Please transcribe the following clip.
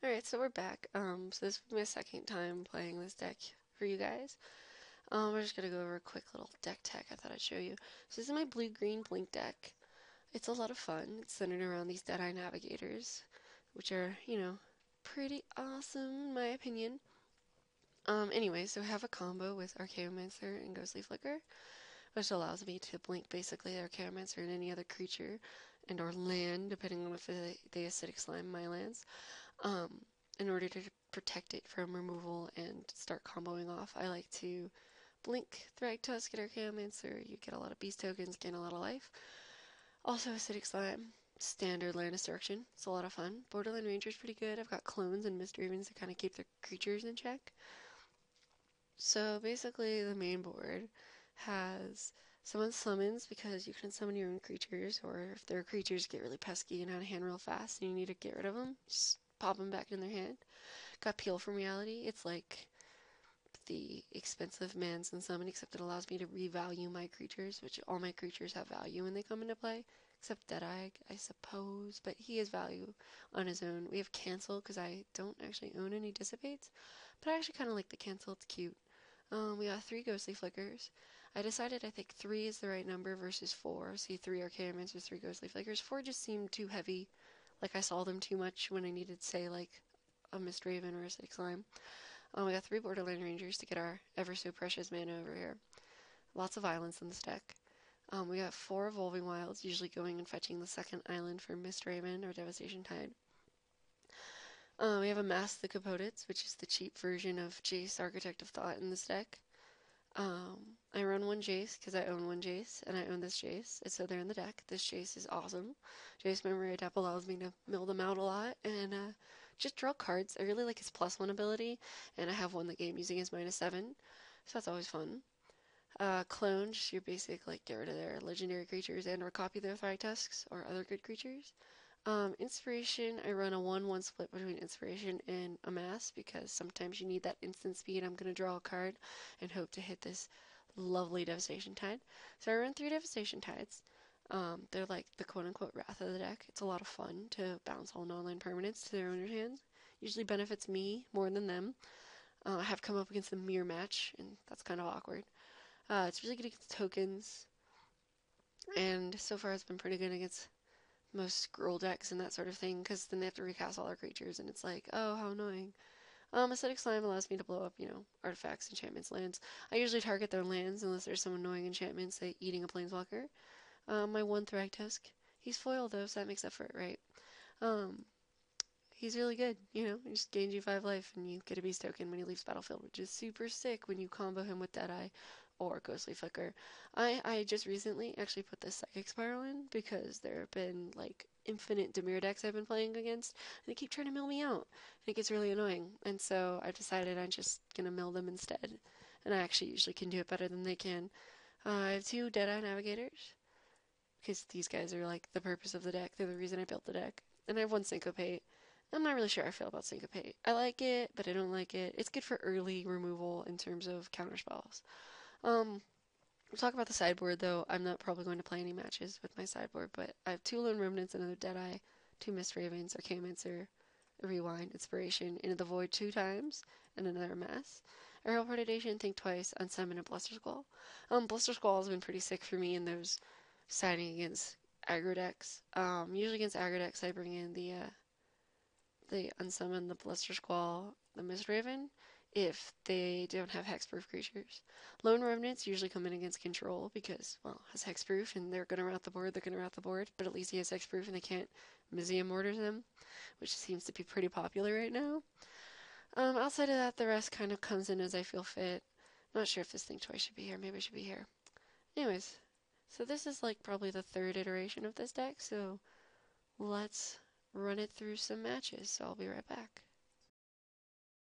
Alright, so we're back. So this is my second time playing this deck for you guys. We're just gonna go over a quick little deck tech I thought I'd show you. So this is my blue-green blink deck. It's a lot of fun. It's centered around these Deadeye Navigators, which are, pretty awesome in my opinion. Anyway, so I have a combo with Archaeomancer and Ghostly Flicker, which allows me to blink basically Archaeomancer and any other creature and or land, depending on if they acidic slime my lands. Um, in order to protect it from removal and start comboing off, I like to blink Thragtusk at Archaeomancer. You get a lot of beast tokens, gain a lot of life. Also, Acidic Slime, standard land destruction. It's a lot of fun. Borderline Ranger's pretty good. I've got clones and Mist Ravens to kind of keep their creatures in check. So basically, the main board has summon summons because you can summon your own creatures, or if their creatures get really pesky and out of hand real fast and you need to get rid of them, just pop them back in their hand. Got Peel from Reality. It's like the expensive Mans and Summon, except it allows me to revalue my creatures, which all my creatures have value when they come into play, except Deadeye, I suppose, but he has value on his own. We have Cancel because I don't actually own any Dissipates, but I actually kind of like the Cancel. It's cute. We got 3 Ghostly Flickers. I decided I think 3 is the right number versus 4. See, 3 Archaeomancers, 3 Ghostly Flickers. 4 just seemed too heavy. Like I saw them too much when I needed, say, like a Mist Raven or a Six Slime. We got 3 Borderland Rangers to get our ever so precious mana over here. Lots of islands in this deck. We got 4 Evolving Wilds, usually going and fetching the second island for Mist Raven or Devastation Tide. We have a Mask the Capotes, which is the cheap version of Jace, Architect of Thought in this deck. I run 1 Jace because I own 1 Jace, and I own this Jace, and so they're in the deck. This Jace is awesome. Jace Memory Tap allows me to mill them out a lot, and just draw cards. I really like his +1 ability, and I have won the game using his -7, so that's always fun. Clone, just your basic, like, get rid of their legendary creatures and or copy their Thragtusks or other good creatures. Inspiration, I run a 1-1 split between Inspiration and Amass because sometimes you need that instant speed. I'm going to draw a card and hope to hit this lovely Devastation Tide. So I run 3 Devastation Tides. They're like the quote-unquote wrath of the deck. It's a lot of fun to bounce all non-land permanents to their owner's hands. Usually benefits me more than them. I have come up against the mirror match, and that's kind of awkward. It's really good against tokens, and so far it's been pretty good against most scroll decks and that sort of thing, because then they have to recast all their creatures, and it's like, oh, how annoying. Acidic Slime allows me to blow up, artifacts, enchantments, lands. I usually target their lands unless there's some annoying enchantments, like eating a planeswalker. My 1 Thragtusk. He's foil though, so that makes up for it, right? Um, he's really good, he just gains you 5 life and you get a beast token when he leaves battlefield, which is super sick when you combo him with Deadeye or Ghostly Flicker. I just recently actually put this Psychic Spiral in because there have been like infinite Dimir decks I've been playing against, and they keep trying to mill me out, and it gets really annoying. And so I've decided I'm just gonna mill them instead, and I actually usually can do it better than they can. I have 2 Deadeye Navigators because these guys are like the purpose of the deck. They're the reason I built the deck. And I have 1 Syncopate. I'm not really sure how I feel about Syncopate. I like it, but I don't like it. It's good for early removal in terms of counterspells. We'll talk about the sideboard, though. I'm not probably going to play any matches with my sideboard, but I have 2 Lone Remnants, another Deadeye, 2 Mist Ravens, Archaeomancer, a Rewind, Inspiration, Into the Void 2 times, and another Mass. Aerial Predation, Think Twice, Unsummon, and Bluster Squall. Bluster Squall has been pretty sick for me in those siding against aggro decks. Usually against aggro decks, I bring in the Unsummon, the Bluster Squall, the Mist Raven, if they don't have hexproof creatures. Lone Revenants usually come in against control because, well, has hexproof and they're going to rout the board, but at least he has hexproof and they can't Museum Mortars him, which seems to be pretty popular right now. Outside of that, the rest kind of comes in as I feel fit. Not sure if this Think Twice should be here, maybe it should be here. Anyways, so this is like probably the 3rd iteration of this deck, so let's run it through some matches, so I'll be right back.